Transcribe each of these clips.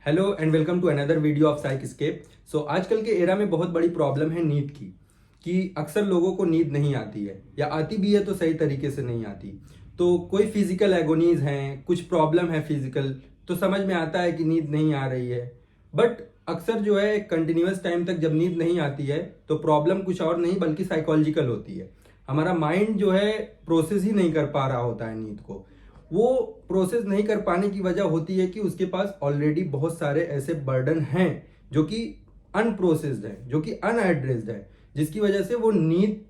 Hello and welcome to another video of Psychscape. So आजकल के era में बहुत बड़ी प्रॉब्लम है नींद की, कि अक्सर लोगों को नींद नहीं आती है या आती भी है तो सही तरीके से नहीं आती। तो कोई फिजिकल एगोनीज हैं, कुछ प्रॉब्लम है फिजिकल, तो समझ में आता है कि नींद नहीं आ रही है। बट अक्सर जो है कंटिन्यूअस टाइम तक जब नींद नहीं आती है तो प्रॉब्लम कुछ और नहीं बल्कि साइकोलॉजिकल होती है। हमारा माइंड जो है प्रोसेस ही नहीं कर पा रहा होता है नींद को। वो प्रोसेस नहीं कर पाने की वजह होती है कि उसके पास ऑलरेडी बहुत सारे ऐसे बर्डन हैं जो कि अनप्रोसेस्ड है, जो कि अनएड्रेस्ड है, जिसकी वजह से वो नींद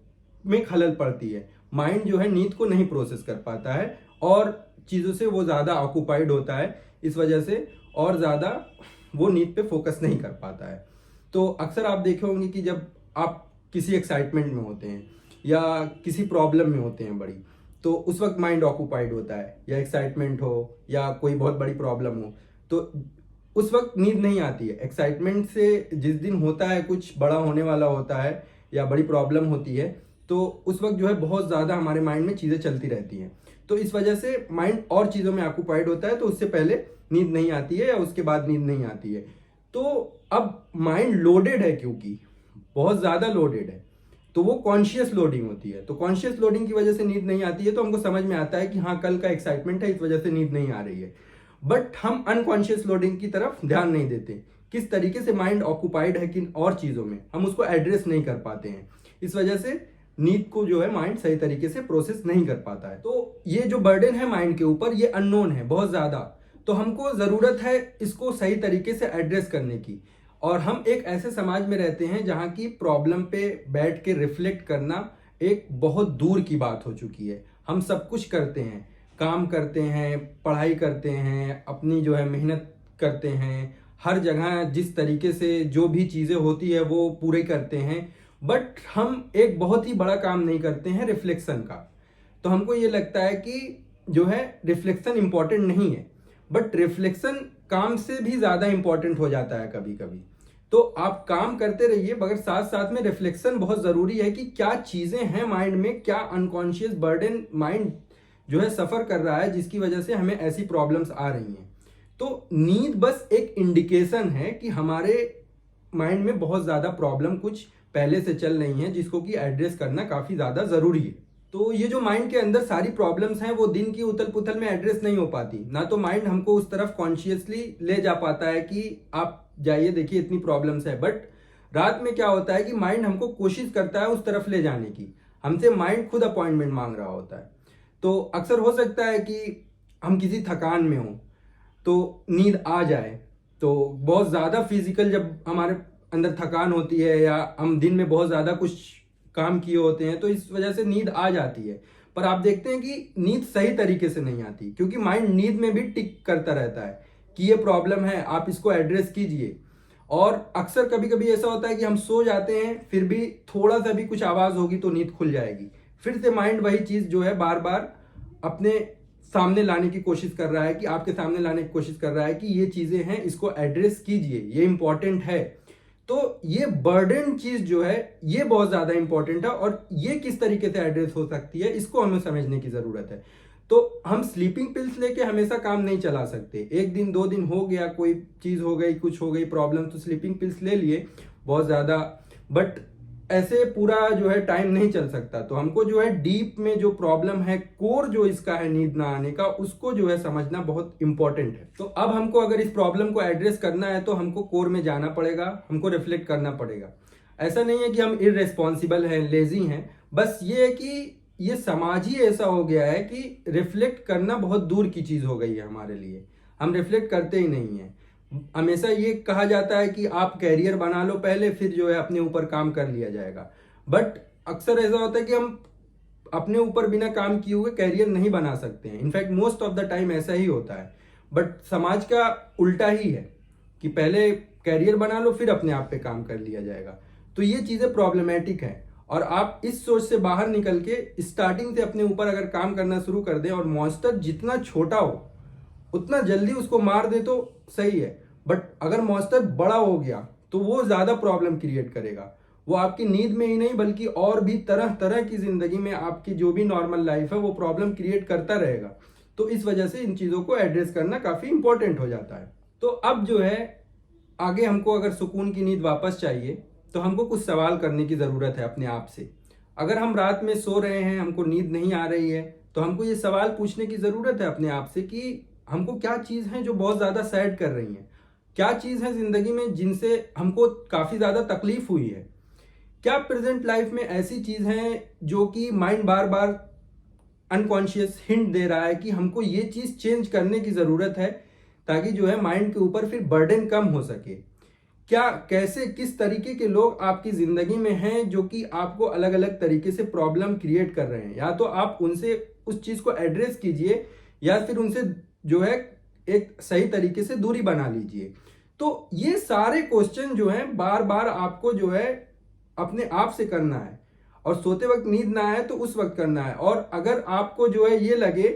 में खलल पड़ती है। माइंड जो है नींद को नहीं प्रोसेस कर पाता है और चीज़ों से वो ज़्यादा ऑक्यूपाइड होता है, इस वजह से और ज़्यादा वो नींद पे फोकस नहीं कर पाता है। तो अक्सर आप देखे होंगे कि जब आप किसी एक्साइटमेंट में होते हैं या किसी प्रॉब्लम में होते हैं बड़ी, तो उस वक्त माइंड ऑक्यूपाइड होता है, या एक्साइटमेंट हो या कोई बहुत बड़ी प्रॉब्लम हो तो उस वक्त नींद नहीं आती है। एक्साइटमेंट से जिस दिन होता है कुछ बड़ा होने वाला होता है या बड़ी प्रॉब्लम होती है, तो उस वक्त जो है बहुत ज़्यादा हमारे माइंड में चीज़ें चलती रहती हैं। तो इस वजह से माइंड और चीज़ों में ऑक्यूपाइड होता है, तो उससे पहले नींद नहीं आती है या उसके बाद नींद नहीं आती है। तो अब माइंड लोडेड है, क्योंकि बहुत ज़्यादा लोडेड है, तो वो कॉन्शियस लोडिंग होती है। तो कॉन्शियस लोडिंग की वजह से नींद नहीं आती है, तो हमको समझ में आता है कि हाँ कल का एक्साइटमेंट है, इस वजह से नींद नहीं आ रही है। बट हम अनकॉन्शियस लोडिंग की तरफ ध्यान नहीं देते, किस तरीके से माइंड ऑक्यूपाइड है किन और चीज़ों में, हम उसको एड्रेस नहीं कर पाते हैं। इस वजह से नींद को जो है माइंड सही तरीके से प्रोसेस नहीं कर पाता है। तो ये जो बर्डन है माइंड के ऊपर, ये अननोन है बहुत ज़्यादा। तो हमको ज़रूरत है इसको सही तरीके से एड्रेस करने की। और हम एक ऐसे समाज में रहते हैं जहाँ की प्रॉब्लम पे बैठ के रिफ्लेक्ट करना एक बहुत दूर की बात हो चुकी है। हम सब कुछ करते हैं, काम करते हैं, पढ़ाई करते हैं, अपनी जो है मेहनत करते हैं, हर जगह जिस तरीके से जो भी चीज़ें होती है वो पूरे करते हैं। बट हम एक बहुत ही बड़ा काम नहीं करते हैं, रिफ्लेक्शन का। तो हमको ये लगता है कि जो है रिफ्लेक्शन इंपॉर्टेंट नहीं है, बट रिफ्लेक्शन काम से भी ज़्यादा इंपॉर्टेंट हो जाता है कभी कभी। तो आप काम करते रहिए, मगर साथ साथ में रिफ्लेक्शन बहुत ज़रूरी है कि क्या चीज़ें हैं माइंड में, क्या अनकॉन्शियस बर्डन माइंड जो है सफ़र कर रहा है जिसकी वजह से हमें ऐसी प्रॉब्लम्स आ रही हैं। तो नींद बस एक इंडिकेशन है कि हमारे माइंड में बहुत ज़्यादा प्रॉब्लम कुछ पहले से चल रही हैं, जिसको कि एड्रेस करना काफ़ी ज़्यादा ज़रूरी है। तो ये जो माइंड के अंदर सारी प्रॉब्लम्स हैं वो दिन की उथल पुथल में एड्रेस नहीं हो पाती ना। तो माइंड हमको उस तरफ कॉन्शियसली ले जा पाता है कि आप जाइए देखिए इतनी प्रॉब्लम्स है। बट रात में क्या होता है कि माइंड हमको कोशिश करता है उस तरफ ले जाने की, हमसे माइंड खुद अपॉइंटमेंट मांग रहा होता है। तो अक्सर हो सकता है कि हम किसी थकान में हों तो नींद आ जाए, तो बहुत ज़्यादा फिजिकल जब हमारे अंदर थकान होती है या हम दिन में बहुत ज़्यादा कुछ काम किए होते हैं तो इस वजह से नींद आ जाती है। पर आप देखते हैं कि नींद सही तरीके से नहीं आती, क्योंकि माइंड नींद में भी टिक करता रहता है कि ये प्रॉब्लम है, आप इसको एड्रेस कीजिए। और अक्सर कभी कभी ऐसा होता है कि हम सो जाते हैं, फिर भी थोड़ा सा भी कुछ आवाज़ होगी तो नींद खुल जाएगी, फिर से माइंड वही चीज़ जो है बार बार अपने सामने लाने की कोशिश कर रहा है, कि आपके सामने लाने की कोशिश कर रहा है कि ये चीज़ें हैं, इसको एड्रेस कीजिए, ये इंपॉर्टेंट है। तो ये बर्डन चीज जो है ये बहुत ज्यादा इंपॉर्टेंट है, और ये किस तरीके से एड्रेस हो सकती है इसको हमें समझने की जरूरत है। तो हम स्लीपिंग पिल्स लेके हमेशा काम नहीं चला सकते। एक दिन दो दिन हो गया, कोई चीज हो गई, कुछ हो गई प्रॉब्लम, तो स्लीपिंग पिल्स ले लिए बहुत ज्यादा, बट ऐसे पूरा जो है टाइम नहीं चल सकता। तो हमको जो है डीप में जो प्रॉब्लम है, कोर जो इसका है नींद ना आने का, उसको जो है समझना बहुत इंपॉर्टेंट है। तो अब हमको अगर इस प्रॉब्लम को एड्रेस करना है तो हमको कोर में जाना पड़ेगा, हमको रिफ्लेक्ट करना पड़ेगा। ऐसा नहीं है कि हम इररेस्पॉन्सिबल हैं, लेजी हैं, बस ये है कि ये समाज ही ऐसा हो गया है कि रिफ्लेक्ट करना बहुत दूर की चीज़ हो गई है हमारे लिए। हम रिफ्लेक्ट करते ही नहीं हैं। हमेशा ये कहा जाता है कि आप कैरियर बना लो पहले, फिर जो है अपने ऊपर काम कर लिया जाएगा। बट अक्सर ऐसा होता है कि हम अपने ऊपर बिना काम किए हुए कैरियर नहीं बना सकते हैं। In fact most of the time ऐसा ही होता है। बट समाज का उल्टा ही है कि पहले कैरियर बना लो फिर अपने आप पे काम कर लिया जाएगा। तो ये चीज़ें प्रॉब्लमेटिक है, और आप इस सोच से बाहर निकल के स्टार्टिंग से अपने ऊपर अगर काम करना शुरू कर दें, और मॉन्स्टर जितना छोटा हो उतना जल्दी उसको मार दे तो सही है। बट अगर मॉन्स्टर बड़ा हो गया तो वो ज़्यादा प्रॉब्लम क्रिएट करेगा। वो आपकी नींद में ही नहीं बल्कि और भी तरह तरह की ज़िंदगी में, आपकी जो भी नॉर्मल लाइफ है, वो प्रॉब्लम क्रिएट करता रहेगा। तो इस वजह से इन चीज़ों को एड्रेस करना काफ़ी इंपॉर्टेंट हो जाता है। तो अब जो है आगे हमको अगर सुकून की नींद वापस चाहिए तो हमको कुछ सवाल करने की ज़रूरत है अपने आप से। अगर हम रात में सो रहे हैं, हमको नींद नहीं आ रही है, तो हमको ये सवाल पूछने की ज़रूरत है अपने आप से कि हमको क्या चीज़ है जो बहुत ज़्यादा सैड कर रही हैं, क्या चीज़ है ज़िंदगी में जिनसे हमको काफ़ी ज़्यादा तकलीफ हुई है, क्या प्रेजेंट लाइफ में ऐसी चीज़ हैं जो कि माइंड बार बार अनकॉन्शियस हिंट दे रहा है कि हमको ये चीज़ चेंज करने की ज़रूरत है, ताकि जो है माइंड के ऊपर फिर बर्डन कम हो सके। क्या कैसे किस तरीके के लोग आपकी ज़िंदगी में हैं जो कि आपको अलग अलग तरीके से प्रॉब्लम क्रिएट कर रहे हैं, या तो आप उनसे उस चीज़ को एड्रेस कीजिए या फिर उनसे जो है एक सही तरीके से दूरी बना लीजिए। तो ये सारे क्वेश्चन जो हैं बार बार आपको जो है अपने आप से करना है, और सोते वक्त नींद ना आए तो उस वक्त करना है। और अगर आपको जो है ये लगे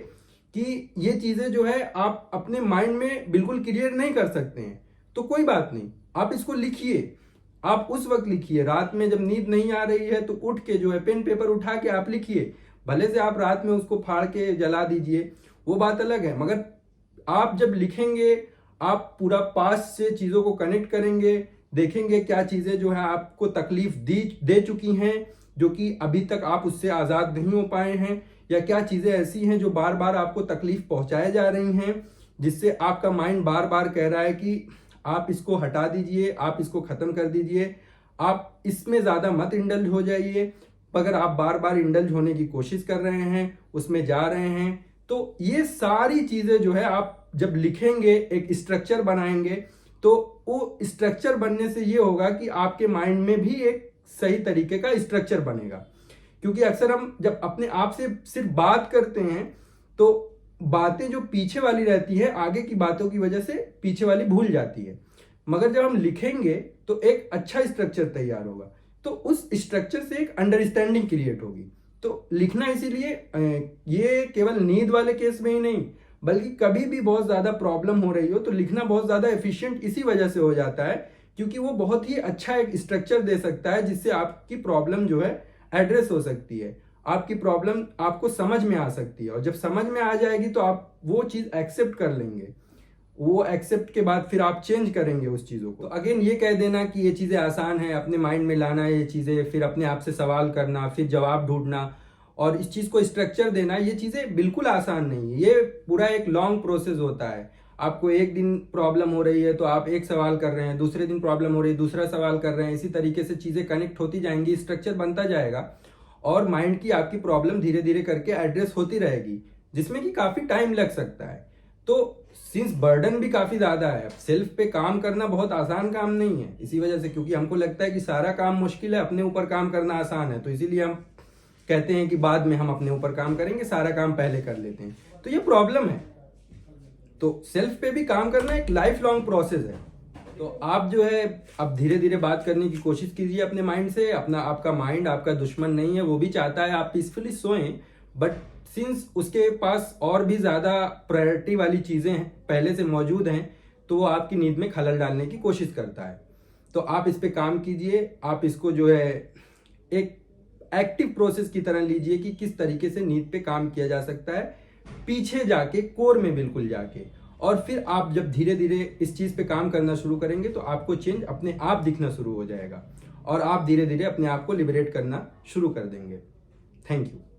कि ये चीज़ें जो है आप अपने माइंड में बिल्कुल क्लियर नहीं कर सकते हैं, तो कोई बात नहीं, आप इसको लिखिए। आप उस वक्त लिखिए, रात में जब नींद नहीं आ रही है तो उठ के जो है पेन पेपर उठा के आप लिखिए। भले से आप रात में उसको फाड़ के जला दीजिए, वो बात अलग है, मगर आप जब लिखेंगे आप पूरा पास्ट से चीज़ों को कनेक्ट करेंगे, देखेंगे क्या चीज़ें जो है आपको तकलीफ दे चुकी हैं जो कि अभी तक आप उससे आज़ाद नहीं हो पाए हैं, या क्या चीज़ें ऐसी हैं जो बार बार आपको तकलीफ पहुंचाए जा रही हैं, जिससे आपका माइंड बार बार कह रहा है कि आप इसको हटा दीजिए, आप इसको ख़त्म कर दीजिए, आप इसमें ज़्यादा मत इंडल्ज हो जाइए। अगर आप बार बार इंडल्ज होने की कोशिश कर रहे हैं, उसमें जा रहे हैं, तो ये सारी चीज़ें जो है आप जब लिखेंगे, एक स्ट्रक्चर बनाएंगे, तो वो स्ट्रक्चर बनने से ये होगा कि आपके माइंड में भी एक सही तरीके का स्ट्रक्चर बनेगा। क्योंकि अक्सर हम जब अपने आप से सिर्फ बात करते हैं तो बातें जो पीछे वाली रहती है, आगे की बातों की वजह से पीछे वाली भूल जाती है, मगर जब हम लिखेंगे तो एक अच्छा स्ट्रक्चर तैयार होगा, तो उस स्ट्रक्चर से एक अंडरस्टैंडिंग क्रिएट होगी। तो लिखना इसीलिए ये केवल नींद वाले केस में ही नहीं, बल्कि कभी भी बहुत ज़्यादा प्रॉब्लम हो रही हो तो लिखना बहुत ज़्यादा एफिशिएंट इसी वजह से हो जाता है, क्योंकि वो बहुत ही अच्छा एक स्ट्रक्चर दे सकता है जिससे आपकी प्रॉब्लम जो है एड्रेस हो सकती है, आपकी प्रॉब्लम आपको समझ में आ सकती है, और जब समझ में आ जाएगी तो आप वो चीज़ एक्सेप्ट कर लेंगे। वो एक्सेप्ट के बाद फिर आप चेंज करेंगे उस चीज़ों को। तो अगेन ये कह देना कि ये चीज़ें आसान है, अपने माइंड में लाना ये चीज़ें, फिर अपने आप से सवाल करना, फिर जवाब ढूंढना और इस चीज़ को स्ट्रक्चर देना, ये चीज़ें बिल्कुल आसान नहीं है। ये पूरा एक लॉन्ग प्रोसेस होता है। आपको एक दिन प्रॉब्लम हो रही है तो आप एक सवाल कर रहे हैं, दूसरे दिन प्रॉब्लम हो रही है दूसरा सवाल कर रहे हैं, इसी तरीके से चीज़ें कनेक्ट होती जाएंगी, स्ट्रक्चर बनता जाएगा और माइंड की आपकी प्रॉब्लम धीरे धीरे करके एड्रेस होती रहेगी, जिसमें कि काफ़ी टाइम लग सकता है। तो सिंस बर्डन भी काफ़ी ज़्यादा है, सेल्फ पे काम करना बहुत आसान काम नहीं है, इसी वजह से, क्योंकि हमको लगता है कि सारा काम मुश्किल है, अपने ऊपर काम करना आसान है, तो इसीलिए हम कहते हैं कि बाद में हम अपने ऊपर काम करेंगे, सारा काम पहले कर लेते हैं, तो ये प्रॉब्लम है। तो सेल्फ पे भी काम करना एक लाइफ लॉन्ग प्रोसेस है। तो आप जो है अब धीरे धीरे बात करने की कोशिश कीजिए अपने माइंड से। आपका माइंड आपका दुश्मन नहीं है, वो भी चाहता है आप पीसफुली सोएं, बट सिंस उसके पास और भी ज़्यादा प्रायोरिटी वाली चीज़ें पहले से मौजूद हैं, तो वो आपकी नींद में खलल डालने की कोशिश करता है। तो आप इस पे काम कीजिए, आप इसको जो है एक एक्टिव प्रोसेस की तरह लीजिए कि किस तरीके से नींद पे काम किया जा सकता है, पीछे जाके कोर में बिल्कुल जाके, और फिर आप जब धीरे धीरे इस चीज़ पे काम करना शुरू करेंगे तो आपको चेंज अपने आप दिखना शुरू हो जाएगा और आप धीरे धीरे अपने आप को लिबरेट करना शुरू कर देंगे। Thank you.